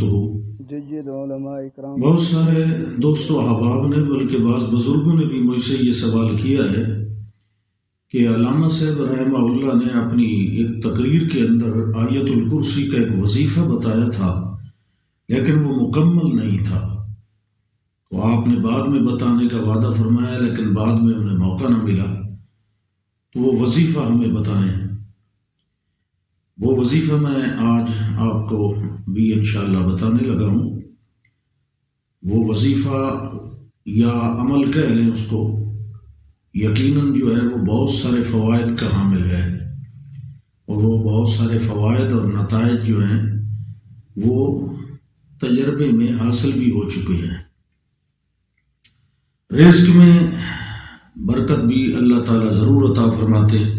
وبرکاتہ۔ بہت سارے دوستوں احباب نے بلکہ بعض بزرگوں نے بھی مجھ سے یہ سوال کیا ہے کہ علامہ صاحب رحمہ اللہ نے اپنی ایک تقریر کے اندر آیت الکرسی کا ایک وظیفہ بتایا تھا لیکن وہ مکمل نہیں تھا، تو آپ نے بعد میں بتانے کا وعدہ فرمایا لیکن بعد میں انہیں موقع نہ ملا، تو وہ وظیفہ ہمیں بتائیں۔ وہ وظیفہ میں آج آپ کو بھی انشاءاللہ بتانے لگا ہوں۔ وہ وظیفہ یا عمل کہہ لیں اس کو، یقیناً جو ہے وہ بہت سارے فوائد کا حامل ہے، اور وہ بہت سارے فوائد اور نتائج جو ہیں وہ تجربے میں حاصل بھی ہو چکے ہیں۔ رزق میں برکت بھی اللہ تعالیٰ ضرور عطا فرماتے ہیں،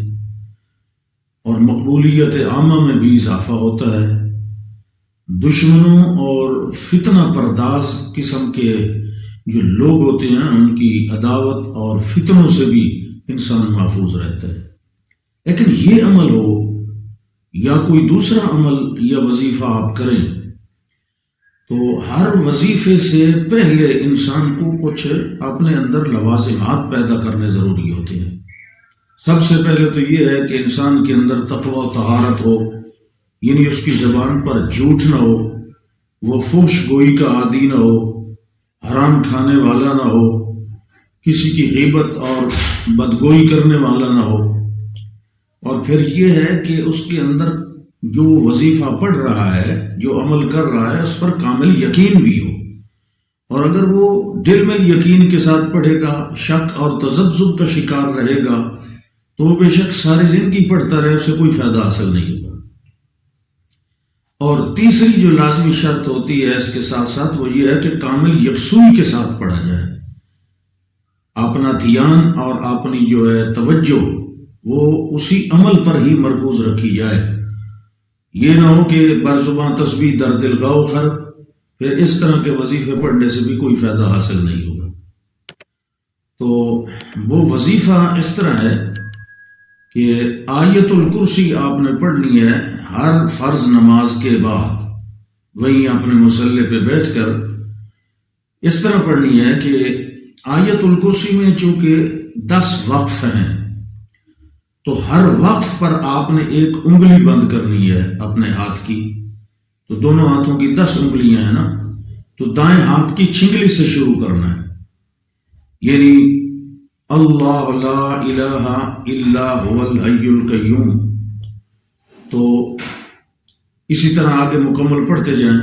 اور مقبولیت عامہ میں بھی اضافہ ہوتا ہے۔ دشمنوں اور فتنہ پرداز قسم کے جو لوگ ہوتے ہیں ان کی عداوت اور فتنوں سے بھی انسان محفوظ رہتا ہے۔ لیکن یہ عمل ہو یا کوئی دوسرا عمل یا وظیفہ آپ کریں تو ہر وظیفے سے پہلے انسان کو کچھ اپنے اندر لوازمات پیدا کرنے ضروری ہوتے ہیں۔ سب سے پہلے تو یہ ہے کہ انسان کے اندر تقوی و طہارت ہو، یعنی اس کی زبان پر جھوٹ نہ ہو، وہ فحش گوئی کا عادی نہ ہو، حرام کھانے والا نہ ہو، کسی کی غیبت اور بدگوئی کرنے والا نہ ہو، اور پھر یہ ہے کہ اس کے اندر جو وظیفہ پڑھ رہا ہے، جو عمل کر رہا ہے، اس پر کامل یقین بھی ہو، اور اگر وہ دل میں یقین کے ساتھ پڑھے گا، شک اور تذبذب کا شکار رہے گا تو بے شک ساری زندگی پڑھتا رہے، اسے کوئی فائدہ حاصل نہیں ہوگا۔ اور تیسری جو لازمی شرط ہوتی ہے اس کے ساتھ ساتھ وہ یہ ہے کہ کامل یکسوئی کے ساتھ پڑھا جائے، اپنا دھیان اور اپنی جو ہے توجہ وہ اسی عمل پر ہی مرکوز رکھی جائے۔ یہ نہ ہو کہ برزباں تسبیح در دل گاؤ خر، پھر اس طرح کے وظیفے پڑھنے سے بھی کوئی فائدہ حاصل نہیں ہوگا۔ تو وہ وظیفہ اس طرح ہے کہ آیت الکرسی آپ نے پڑھنی ہے ہر فرض نماز کے بعد، وہیں اپنے مصلی پہ بیٹھ کر اس طرح پڑھنی ہے کہ آیت الکرسی میں چونکہ 10 وقف ہیں تو ہر وقف پر آپ نے ایک انگلی بند کرنی ہے اپنے ہاتھ کی، تو دونوں ہاتھوں کی 10 انگلیاں ہیں نا، تو دائیں ہاتھ کی چھنگلی سے شروع کرنا ہے، یعنی اللہ لا الہ الا هو الحی القیوم۔ تو اسی طرح آگے مکمل پڑھتے جائیں،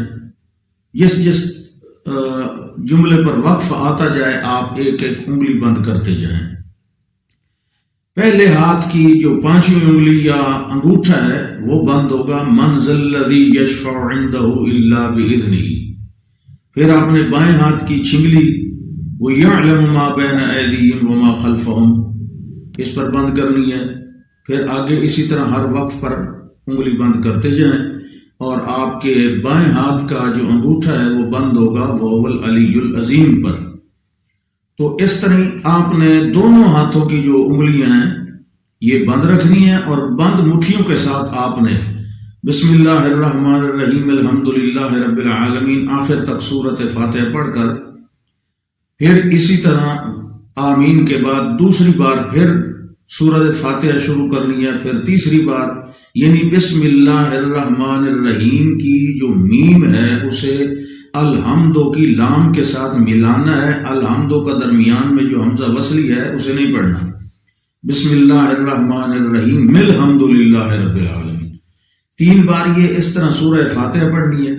جس جملے پر وقف آتا جائے آپ ایک ایک انگلی بند کرتے جائیں۔ پہلے ہاتھ کی جو 5ویں انگلی یا انگوٹھا ہے وہ بند ہوگا، من ذا الذی یشفع عنده الا باذنہ۔ پھر آپ نے بائیں ہاتھ کی چھنگلی وَيَعْلَمُ مَا بَيْنَ أَيْدِيهِمْ وَمَا خَلْفَهُمْ اس پر بند کرنی ہے۔ پھر آگے اسی طرح ہر وقف پر انگلی بند کرتے جائیں، اور آپ کے بائیں ہاتھ کا جو انگوٹھا ہے وہ بند ہوگا وَهُوَ الْعَلِيُّ الْعَظِيمُ پر۔ تو اس طرح آپ نے دونوں ہاتھوں کی جو انگلیاں ہیں یہ بند رکھنی ہے، اور بند مٹھیوں کے ساتھ آپ نے بسم اللہ الرحمن الرحیم الحمدللہ رب العالمین آخر تک سورۃ فاتحہ پڑھ کر پھر اسی طرح آمین کے بعد دوسری بار پھر سورۃ فاتحہ شروع کرنی ہے، پھر تیسری بار یعنی بسم اللہ الرحمن الرحیم کی جو میم ہے اسے الحمدو کی لام کے ساتھ ملانا ہے، الحمدو کا درمیان میں جو حمزہ وصلی ہے اسے نہیں پڑھنا۔ بسم اللہ الرحمن الرحیم الحمدللہ رب العالمین 3 بار یہ اس طرح سورہ فاتحہ پڑھنی ہے،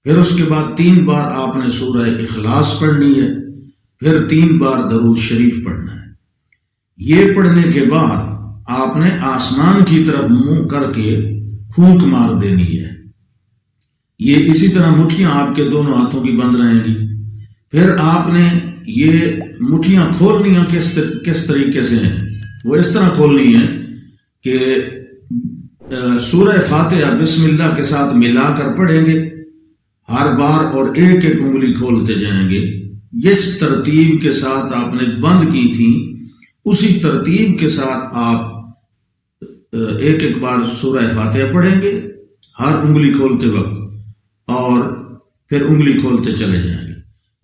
پھر اس کے بعد 3 بار آپ نے سورہ اخلاص پڑھنی ہے، پھر 3 بار درود شریف پڑھنا ہے۔ یہ پڑھنے کے بعد آپ نے آسمان کی طرف منہ کر کے پھونک مار دینی ہے۔ یہ اسی طرح مٹھیاں آپ کے دونوں ہاتھوں کی بند رہیں گی۔ پھر آپ نے یہ مٹھیاں کھولنی ہیں کس طریقے سے ہیں، وہ اس طرح کھولنی ہے کہ سورہ فاتحہ بسم اللہ کے ساتھ ملا کر پڑھیں گے ہر بار، اور ایک ایک انگلی کھولتے جائیں گے۔ جس ترتیب کے ساتھ آپ نے بند کی تھی اسی ترتیب کے ساتھ آپ ایک ایک بار سورہ فاتحہ پڑھیں گے ہر انگلی کھولتے وقت، اور پھر انگلی کھولتے چلے جائیں گے۔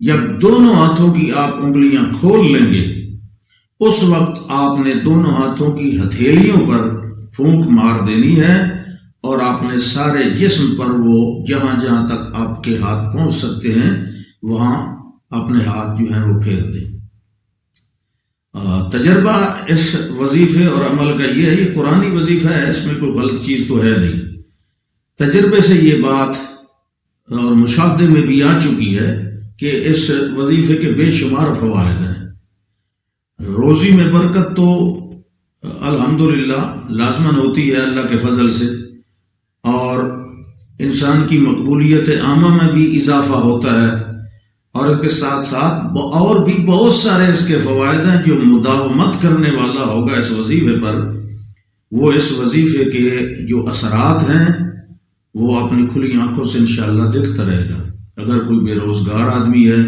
جب دونوں ہاتھوں کی آپ انگلیاں کھول لیں گے اس وقت آپ نے دونوں ہاتھوں کی ہتھیلیوں پر پھونک مار دینی ہے اور آپ نے سارے جسم پر وہ جہاں جہاں تک آپ کے ہاتھ پہنچ سکتے ہیں وہاں اپنے ہاتھ جو ہیں وہ پھیر دیں۔ تجربہ اس وظیفے اور عمل کا یہ ہے، یہ قرآنی وظیفہ ہے، اس میں کوئی غلط چیز تو ہے نہیں۔ تجربے سے یہ بات اور مشاہدے میں بھی آ چکی ہے کہ اس وظیفے کے بے شمار فوائد ہیں۔ روزی میں برکت تو الحمدللہ لازماً ہوتی ہے اللہ کے فضل سے، اور انسان کی مقبولیت عامہ میں بھی اضافہ ہوتا ہے، اور اس کے ساتھ ساتھ اور بھی بہت سارے اس کے فوائد ہیں۔ جو مداومت کرنے والا ہوگا اس وظیفے پر، وہ اس وظیفے کے جو اثرات ہیں وہ اپنی کھلی آنکھوں سے انشاءاللہ دیکھتا رہے گا۔ اگر کوئی بے روزگار آدمی ہے،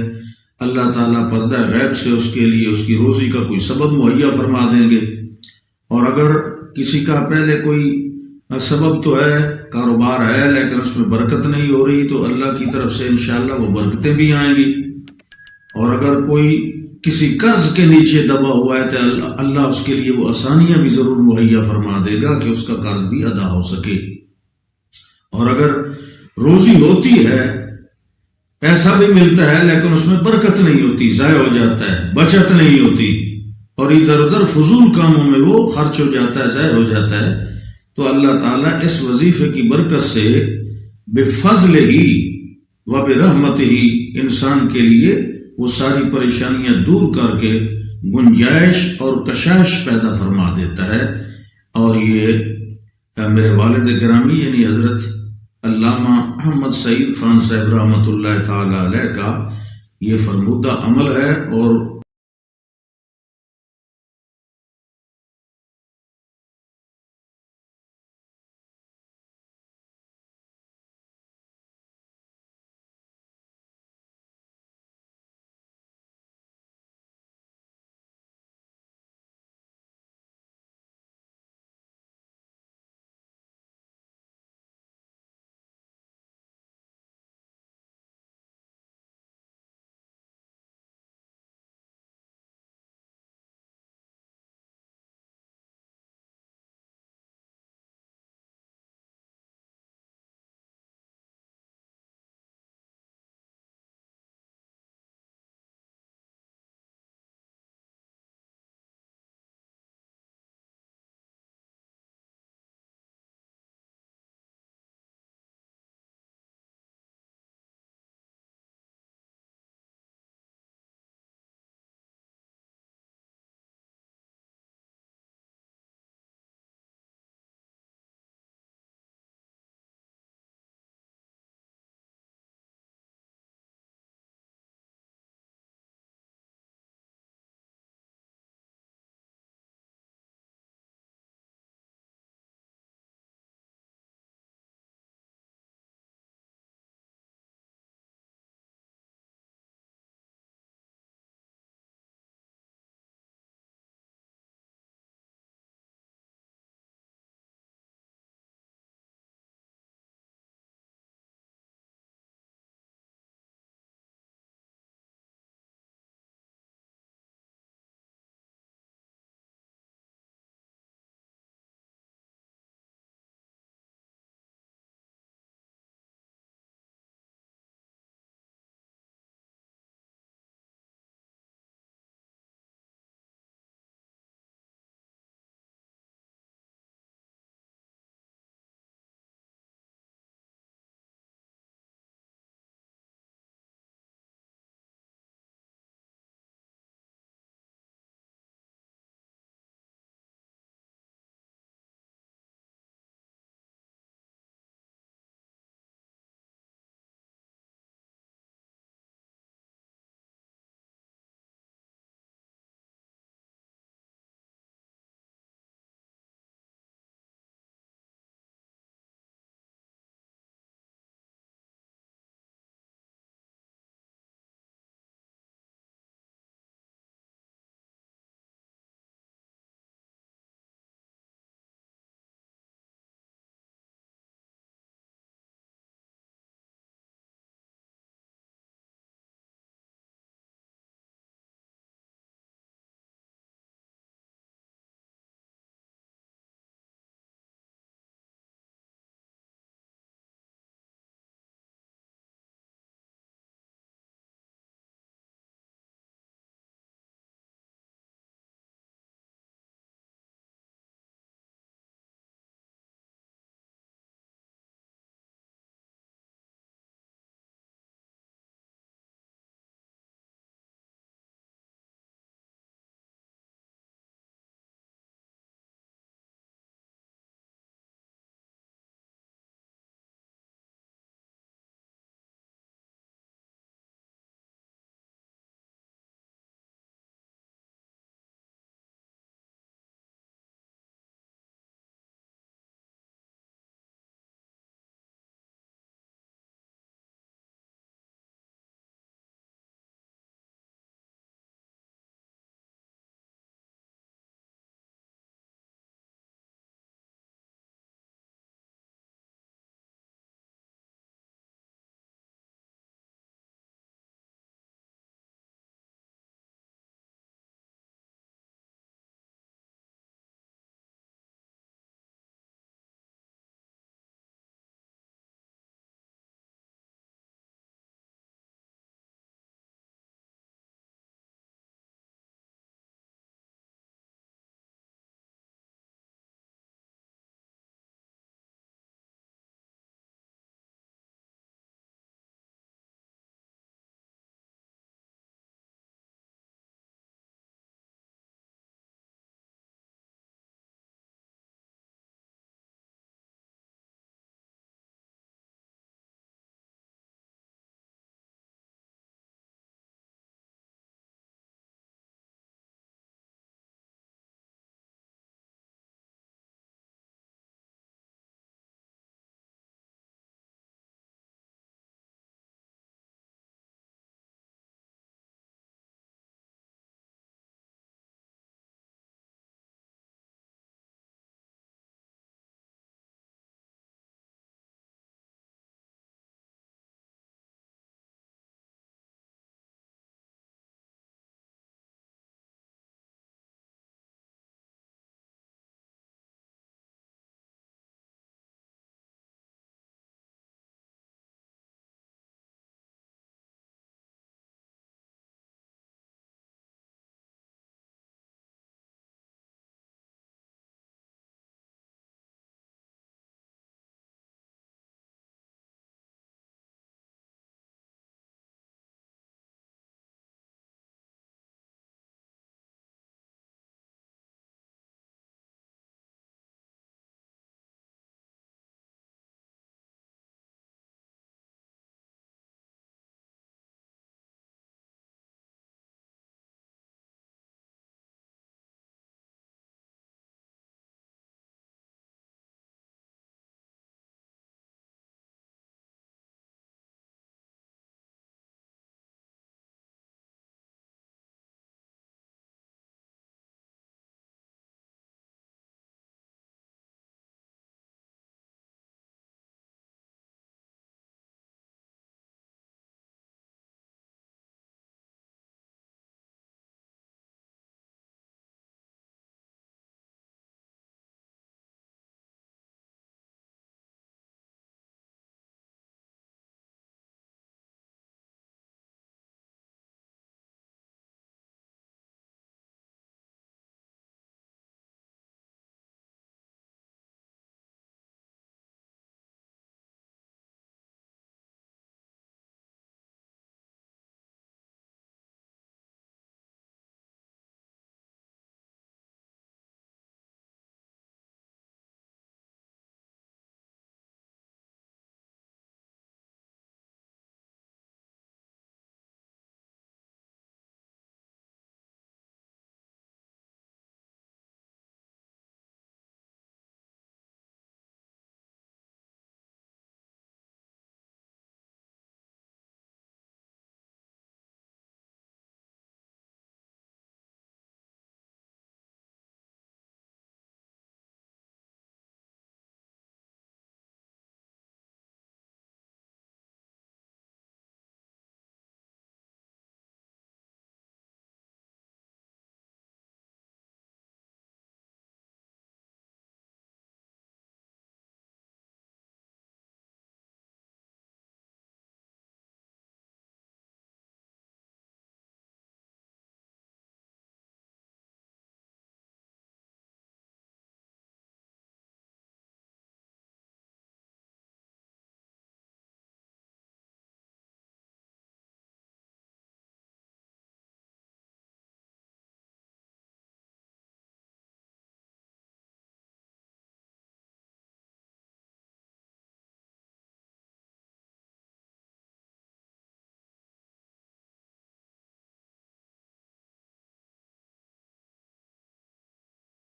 اللہ تعالیٰ پردہ غیب سے اس کے لیے اس کی روزی کا کوئی سبب مہیا فرما دیں گے، اور اگر کسی کا پہلے کوئی سبب تو ہے، کاروبار ہے لیکن اس میں برکت نہیں ہو رہی، تو اللہ کی طرف سے انشاءاللہ وہ برکتیں بھی آئیں گی۔ اور اگر کوئی کسی قرض کے نیچے دبا ہوا ہے تو اللہ اس کے لیے وہ آسانیاں بھی ضرور مہیا فرما دے گا کہ اس کا قرض بھی ادا ہو سکے۔ اور اگر روزی ہوتی ہے، پیسہ بھی ملتا ہے لیکن اس میں برکت نہیں ہوتی، ضائع ہو جاتا ہے، بچت نہیں ہوتی، اور ادھر ادھر فضول کاموں میں وہ خرچ ہو جاتا ہے، ضائع ہو جاتا ہے، تو اللہ تعالیٰ اس وظیفے کی برکت سے بفضل ہی و برحمت ہی انسان کے لیے وہ ساری پریشانیاں دور کر کے گنجائش اور کشائش پیدا فرما دیتا ہے۔ اور یہ میرے والد گرامی یعنی حضرت علامہ احمد سعید خان صاحب رحمۃ اللہ تعالی علیہ کا یہ فرمودہ عمل ہے، اور